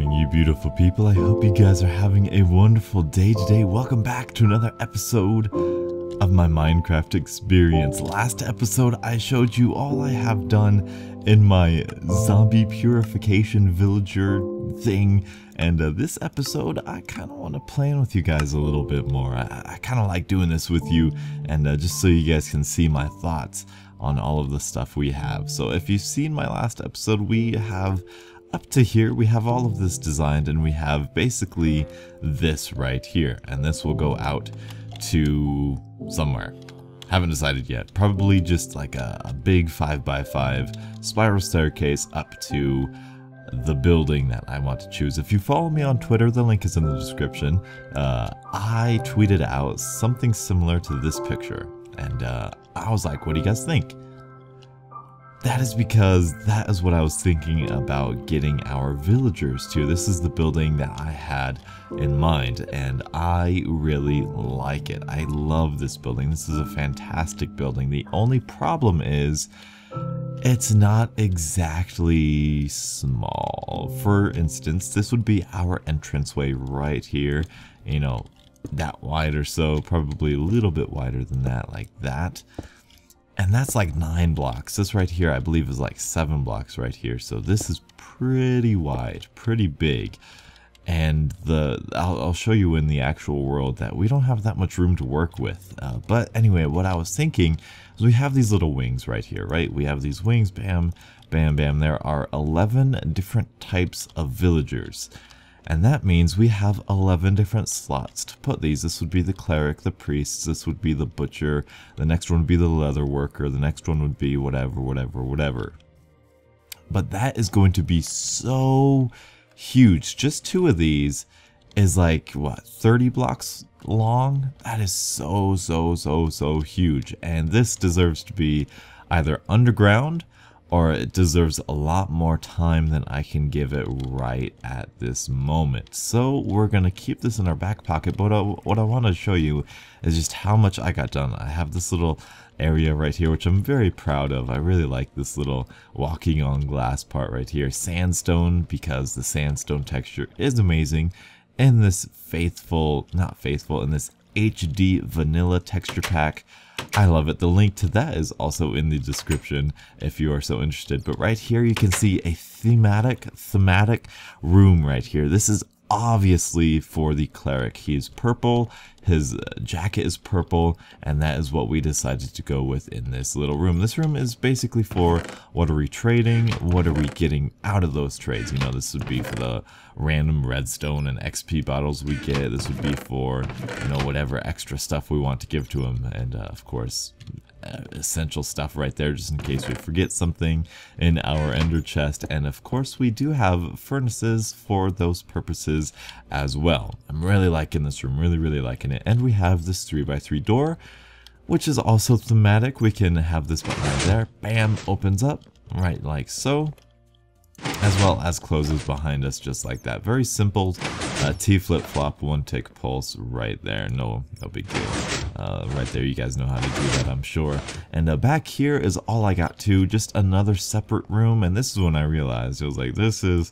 morning, you beautiful people. I hope you guys are having a wonderful day today. Welcome back to another episode of my Minecraft experience. Last episode, I showed you all I have done in my zombie purification villager thing. And this episode, I kind of want to plan with you guys a little bit more. I kind of like doing this with you, and just so you guys can see my thoughts on all of the stuff we have. So if you've seen my last episode, we have up to here, we have all of this designed, and we have basically this right here, and this will go out to somewhere. Haven't decided yet. Probably just like a big 5x5 spiral staircase up to the building that I want to choose. If you follow me on Twitter, the link is in the description. I tweeted out something similar to this picture, and I was like, what do you guys think? That is because that is what I was thinking about getting our villagers to. This is the building that I had in mind, and I really like it. I love this building. This is a fantastic building. The only problem is it's not exactly small. For instance, this would be our entranceway right here. You know, that wide or so, probably a little bit wider than that, like that. And that's like 9 blocks. This right here, I believe, is like 7 blocks right here. So this is pretty wide, pretty big. And I'll show you in the actual world that we don't have that much room to work with. But anyway, what I was thinking is we have these little wings right here, right? We have these wings, bam, bam, bam. There are 11 different types of villagers. And that means we have 11 different slots to put these. This would be the cleric, the priest, this would be the butcher, the next one would be the leather worker, the next one would be whatever, whatever, whatever. But that is going to be so huge. Just 2 of these is like, what, 30 blocks long? That is so huge. And this deserves to be either underground, or it deserves a lot more time than I can give it right at this moment. So we're going to keep this in our back pocket, but what I want to show you is just how much I got done. I have this little area right here, which I'm very proud of. I really like this little walking on glass part right here. Sandstone, because the sandstone texture is amazing. In this in this HD vanilla texture pack, I love it. The link to that is also in the description if you are so interested. But right here you can see a thematic room right here. This is obviously for the cleric. He is purple, his jacket is purple, and that is what we decided to go with in this little room. This room is basically for what are we trading, what are we getting out of those trades. You know, this would be for the random redstone and XP bottles we get. This would be for, you know, whatever extra stuff we want to give to him, and of course essential stuff right there just in case we forget something in our ender chest. And of course we do have furnaces for those purposes as well. I'm really liking this room, really liking it. And we have this 3x3 door, which is also thematic. We can have this button right there, bam, opens up right like so, as well as closes behind us just like that. Very simple T flip-flop 1-tick pulse right there. No big deal. Right there, you guys know how to do that, I'm sure. And back here is all I got to, just another separate room. And this is when I realized, it was like, this is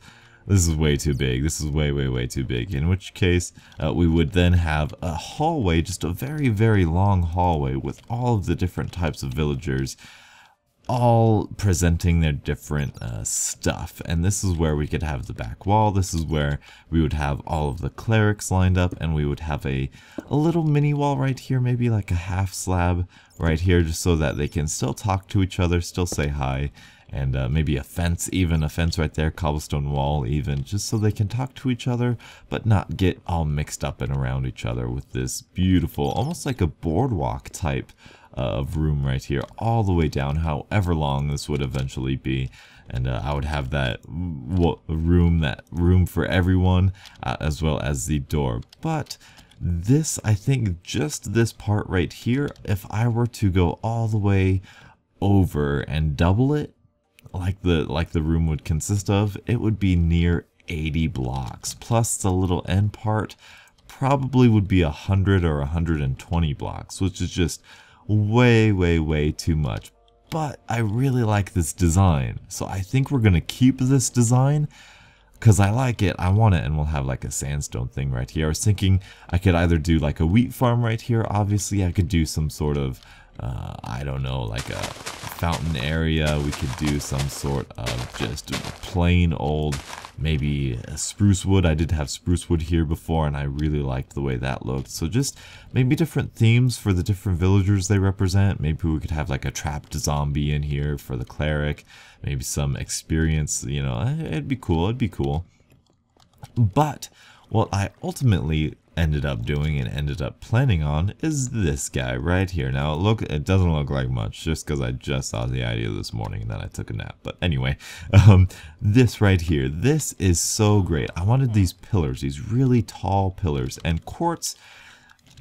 way too big. This is way too big. In which case, we would then have a hallway, just a very long hallway with all of the different types of villagers, all presenting their different stuff. And this is where we could have the back wall. This is where we would have all of the clerics lined up, and we would have a little mini wall right here, maybe like a half slab right here, just so that they can still talk to each other, still say hi. And maybe a fence right there, cobblestone wall even, just so they can talk to each other, but not get all mixed up and around each other with this beautiful, almost like a boardwalk type of room right here, all the way down, however long this would eventually be. And I would have that room for everyone, as well as the door. But this, I think, just this part right here, if I were to go all the way over and double it, like the room would consist of, it would be near 80 blocks, plus the little end part probably would be 100 or 120 blocks, which is just way too much. But I really like this design, so I think we're gonna keep this design. because I like it, I want it, and we'll have like a sandstone thing right here. I was thinking I could either do like a wheat farm right here. Obviously, I could do some sort of, I don't know, like a fountain area. We could do some sort of just plain old, maybe spruce wood. I did have spruce wood here before, and I really liked the way that looked. So just maybe different themes for the different villagers they represent. Maybe we could have like a trapped zombie in here for the cleric. Maybe some experience, you know, it'd be cool, it'd be cool. But what I ultimately ended up doing and ended up planning on is this guy right here. Now look, it doesn't look like much just because I just saw the idea this morning and then I took a nap. But anyway, this right here, this is so great. I wanted these pillars, these really tall pillars, and quartz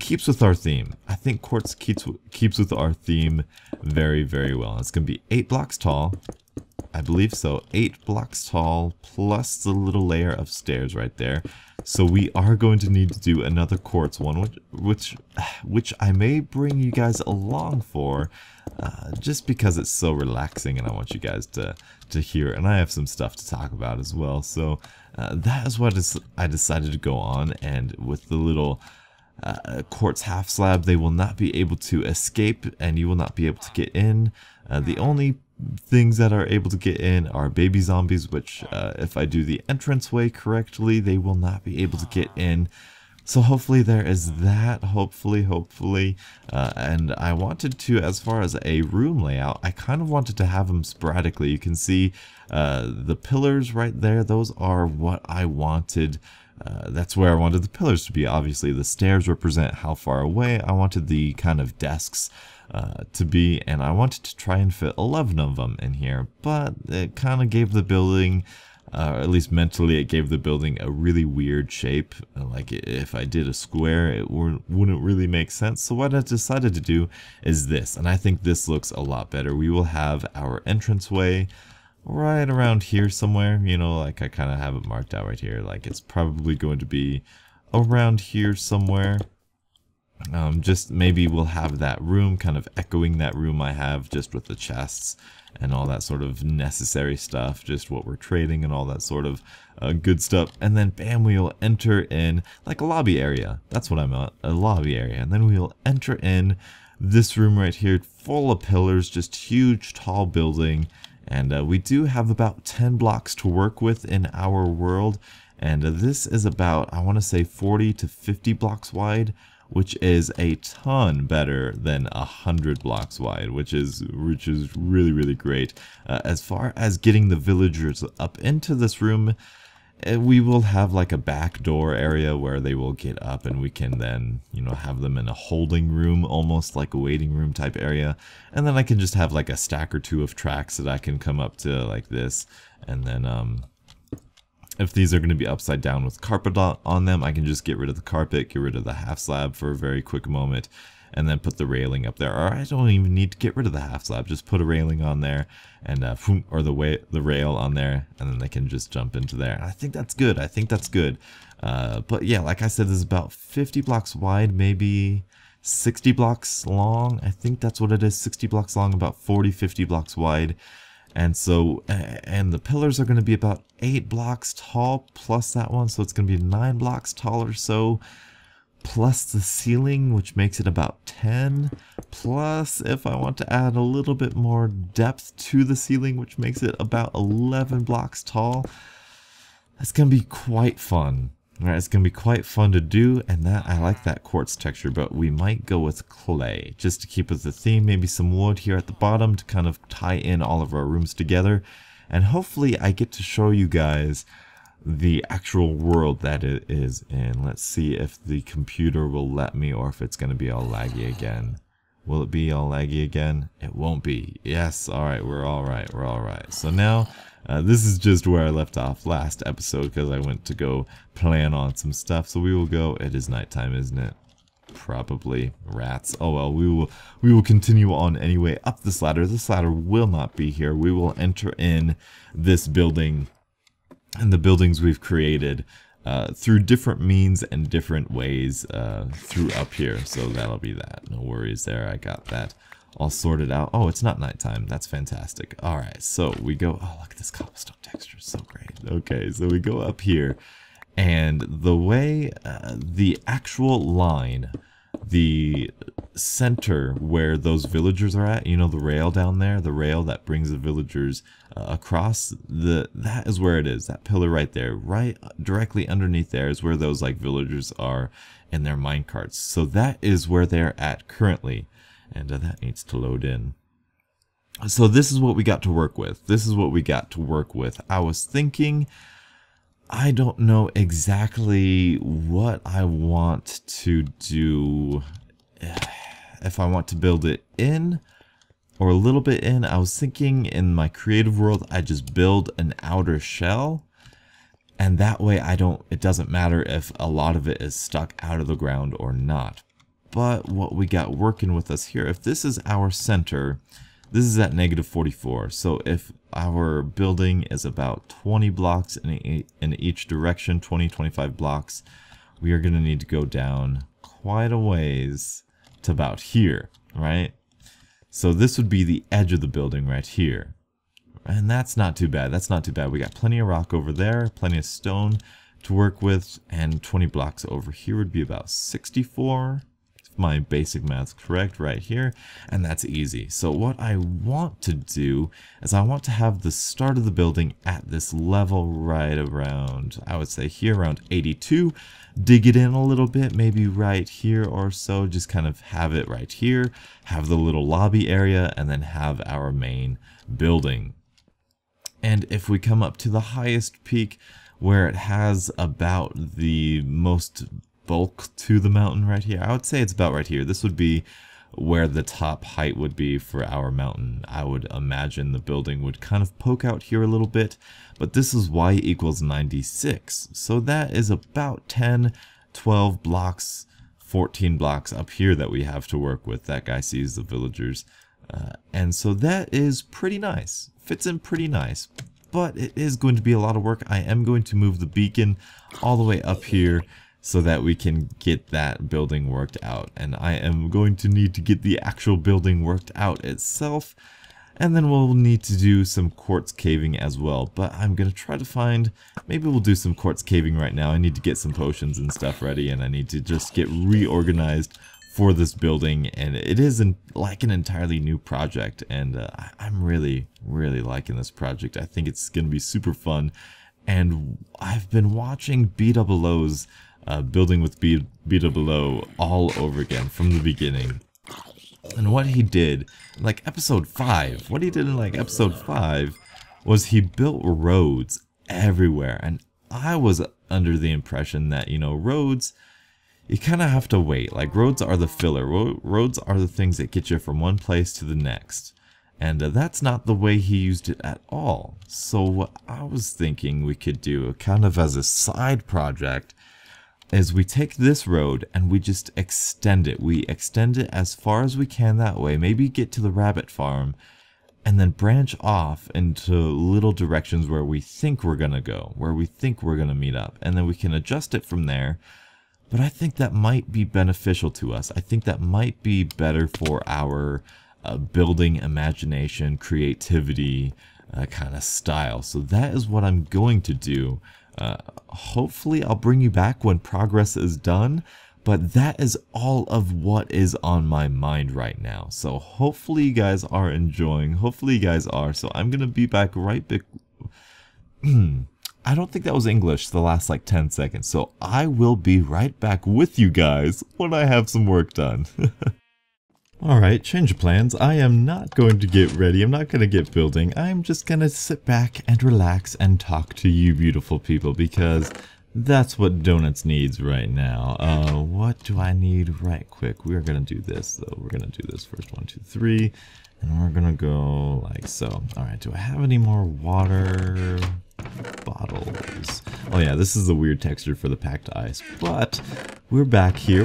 keeps with our theme. I think quartz keeps with our theme very, very well. It's going to be 8 blocks tall. I believe so. 8 blocks tall plus the little layer of stairs right there. So we are going to need to do another quartz one, which I may bring you guys along for, just because it's so relaxing and I want you guys to hear. And I have some stuff to talk about as well. So that is what I decided to go on. And with the little quartz half slab, they will not be able to escape and you will not be able to get in. The only things that are able to get in are baby zombies, which if I do the entranceway correctly, they will not be able to get in. So hopefully there is that, hopefully, and I wanted to, as far as a room layout, I kind of wanted to have them sporadically. You can see the pillars right there, those are what I wanted. That's where I wanted the pillars to be. Obviously the stairs represent how far away I wanted the kind of desks to be, and I wanted to try and fit 11 of them in here, but it kind of gave the building, at least mentally, it gave the building a really weird shape. Like if I did a square, it wouldn't really make sense. So what I decided to do is this, and I think this looks a lot better. We will have our entranceway right around here somewhere, you know, like I kind of have it marked out right here, like it's probably going to be around here somewhere. Just maybe we'll have that room kind of echoing that room I have, just with the chests and all that sort of necessary stuff, just what we're trading and all that sort of good stuff. And then bam, we'll enter in like a lobby area. That's what I meant, a lobby area. And then we'll enter in this room right here, full of pillars, just huge tall building. And we do have about 10 blocks to work with in our world. And this is about, I want to say 40 to 50 blocks wide, which is a ton better than 100 blocks wide, which is really, really great. As far as getting the villagers up into this room, we will have like a back door area where they will get up, and we can then, you know, have them in a holding room, almost like a waiting room type area. And then I can just have like a stack or two of tracks that I can come up to like this. And then if these are going to be upside down with carpet on them, I can just get rid of the carpet, get rid of the half slab for a very quick moment, and then put the railing up there. Or I don't even need to get rid of the half slab, just put a railing on there, and or the rail on there, and then they can just jump into there. I think that's good. I think that's good. But yeah, like I said, this is about 50 blocks wide, maybe 60 blocks long. I think that's what it is, 60 blocks long, about 40-50 blocks wide. And so, and the pillars are going to be about 8 blocks tall plus that one, so it's going to be 9 blocks tall or so, plus the ceiling, which makes it about 10, plus if I want to add a little bit more depth to the ceiling, which makes it about 11 blocks tall. That's going to be quite fun. Alright, it's going to be quite fun to do, and that I like that quartz texture, but we might go with clay, just to keep with the theme. Maybe some wood here at the bottom to kind of tie in all of our rooms together, and hopefully I get to show you guys the actual world that it is in. Let's see if the computer will let me, or if it's going to be all laggy again. Will it be all laggy again? It won't be. Yes, alright, we're alright. So now, this is just where I left off last episode, because I went to go plan on some stuff. So we will go, it is nighttime, isn't it? Probably. Rats. Oh well, we will continue on anyway up this ladder. This ladder will not be here. We will enter in this building and the buildings we've created through different means and different ways through up here. So that'll be that. No worries there. I got that all sorted out. Oh, it's not nighttime. That's fantastic. All right, so we go. Oh, look at this cobblestone texture. So great. Okay, so we go up here, and the way the actual line, the center where those villagers are at, you know, the rail down there, the rail that brings the villagers across, that is where it is. That pillar right there, right directly underneath there is where those like villagers are in their minecarts. So that is where they're at currently, and that needs to load in. So this is what we got to work with. This is what we got to work with. I was thinking, I don't know exactly what I want to do. If I want to build it in or a little bit in. I was thinking in my creative world, I just build an outer shell, and that way it doesn't matter if a lot of it is stuck out of the ground or not. But what we got working with us here, if this is our center, this is at -44. So if our building is about 20 blocks in each direction, 25 blocks, we are going to need to go down quite a ways to about here, right? So this would be the edge of the building right here. And that's not too bad. That's not too bad. We got plenty of rock over there, plenty of stone to work with, and 20 blocks over here would be about 64. If my basic math's correct right here, and that's easy. So what I want to do is I want to have the start of the building at this level right around, I would say here around 82. Dig it in a little bit, maybe right here or so, just kind of have it right here, have the little lobby area, and then have our main building. And if we come up to the highest peak where it has about the most bulk to the mountain right here, I would say it's about right here. This would be where the top height would be for our mountain. I would imagine the building would kind of poke out here a little bit, but this is y equals 96. So that is about 10, 12 blocks, 14 blocks up here that we have to work with. That guy sees the villagers. And so that is pretty nice. Fits in pretty nice. But it is going to be a lot of work. I am going to move the beacon all the way up here so that we can get that building worked out. And I am going to need to get the actual building worked out itself. And then we'll need to do some quartz caving as well. But I'm going to try to find, maybe we'll do some quartz caving right now. I need to get some potions and stuff ready, and I need to just get reorganized for this building. And it is like an entirely new project, and I'm really liking this project. I think it's going to be super fun. And I've been watching BOO's Building with BOO all over again from the beginning. And what he did, like episode 5, what he did in like episode 5 was he built roads everywhere. And I was under the impression that, you know, roads, you kind of have to wait. Like roads are the filler. Roads are the things that get you from one place to the next. And that's not the way he used it at all. So what I was thinking we could do, kind of as a side project, is we take this road and we just extend it. We extend it as far as we can that way, maybe get to the rabbit farm, and then branch off into little directions where we think we're gonna go, where we think we're gonna meet up, and then we can adjust it from there. But I think that might be beneficial to us. I think that might be better for our building imagination, creativity kind of style. So that is what I'm going to do. Hopefully I'll bring you back when progress is done, but that is all of what is on my mind right now. So hopefully you guys are enjoying, hopefully you guys are. So I'm gonna be back right back. I don't think that was English the last like 10 seconds, so I will be right back with you guys when I have some work done. Alright, change of plans. I am not going to get ready. I'm not going to get building. I'm just going to sit back and relax and talk to you beautiful people, because that's what Donuts needs right now. What do I need right quick? We're going to do this, though. We're going to do this first. 1, 2, 3. And we're going to go like so. Alright, do I have any more water bottles? Oh yeah, this is the weird texture for the packed ice, but we're back here,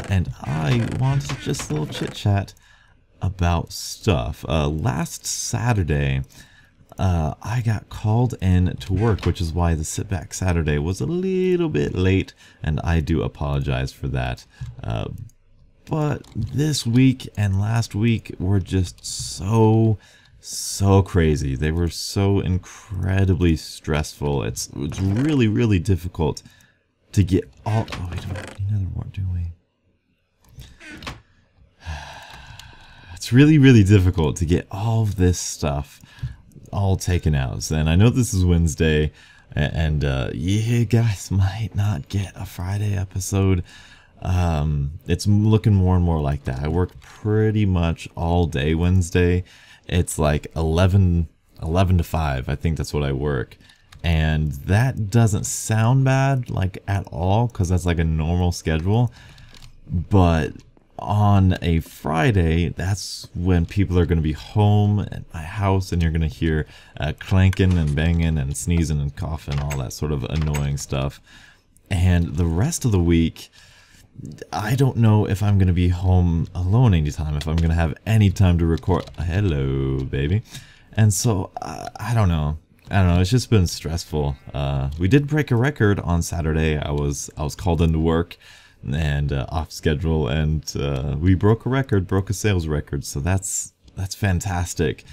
and I wanted just a little chit chat about stuff. Last Saturday, I got called in to work, which is why the sit back Saturday was a little bit late, and I do apologize for that. but this week and last week were just so crazy. They were so incredibly stressful. It's really difficult to get all... Oh, we don't have another one, do we? It's really difficult to get all of this stuff all taken out. And I know this is Wednesday, and you guys might not get a Friday episode. It's looking more and more like that. I work pretty much all day Wednesday. It's like 11 to 5. I think that's what I work. And that doesn't sound bad, like, at all, because that's like a normal schedule. But on a Friday, that's when people are going to be home at my house, and you're going to hear clanking and banging and sneezing and coughing, all that sort of annoying stuff. And the rest of the week, I don't know if I'm going to be home alone anytime, if I'm going to have any time to record. Hello, baby. And so, I don't know. It's just been stressful. We did break a record on Saturday. I was called into work and off schedule, and we broke a sales record, so that's fantastic.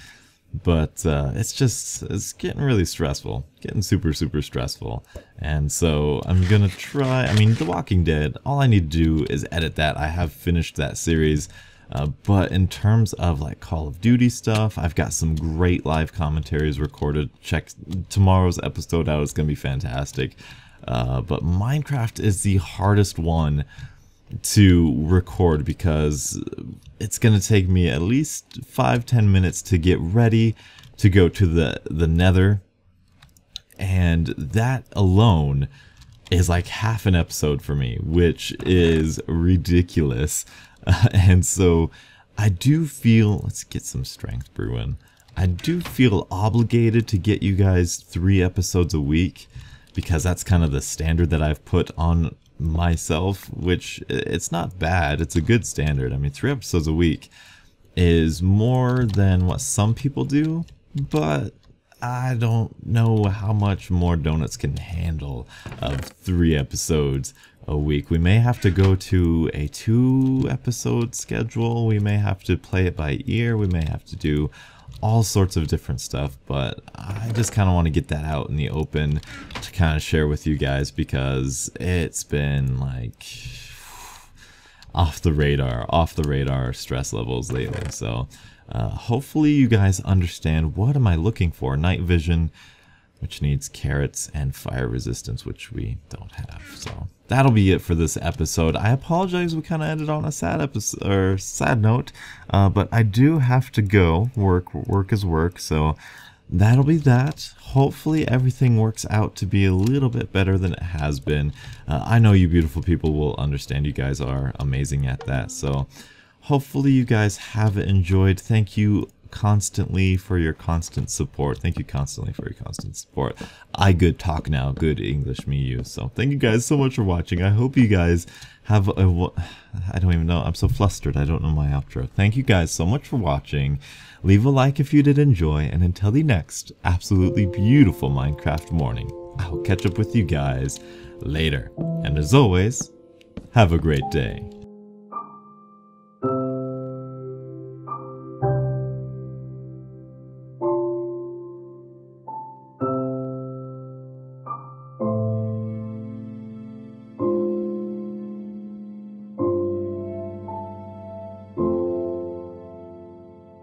But it's getting really stressful, getting super stressful. And so I'm gonna try. I mean, The Walking Dead, all I need to do is edit that. I have finished that series. But in terms of like Call of Duty stuff, I've got some great live commentaries recorded. Check tomorrow's episode out, it's gonna be fantastic. But Minecraft is the hardest one to record because it's gonna take me at least 5-10 minutes to get ready to go to the Nether, and that alone is like half an episode for me, which is ridiculous. And so I do feel, let's get some strength brewing. I do feel obligated to get you guys 3 episodes a week, because that's kind of the standard that I've put on myself, which it's not bad. It's a good standard. I mean, 3 episodes a week is more than what some people do, but I don't know how much more Donuts can handle of 3 episodes a week. We may have to go to a 2-episode schedule. We may have to play it by ear. We may have to do all sorts of different stuff, but I just kind of want to get that out in the open to kind of share with you guys, because it's been like off the radar stress levels lately. So hopefully you guys understand what am I looking for. Night vision, which needs carrots, and fire resistance, which we don't have. So that'll be it for this episode. I apologize we kind of ended on a sad episode, or sad note, but I do have to go. Work is work, so that'll be that. Hopefully everything works out to be a little bit better than it has been. I know you beautiful people will understand. You guys are amazing at that. So hopefully you guys have enjoyed. Thank you constantly for your constant support. Thank you constantly for your constant support. I good talk now, good English me you. So thank you guys so much for watching. I hope you guys have a, I don't even know, I'm so flustered, I don't know my outro. Thank you guys so much for watching. Leave a like if you did enjoy, and until the next absolutely beautiful Minecraft morning, I'll catch up with you guys later. And as always, have a great day.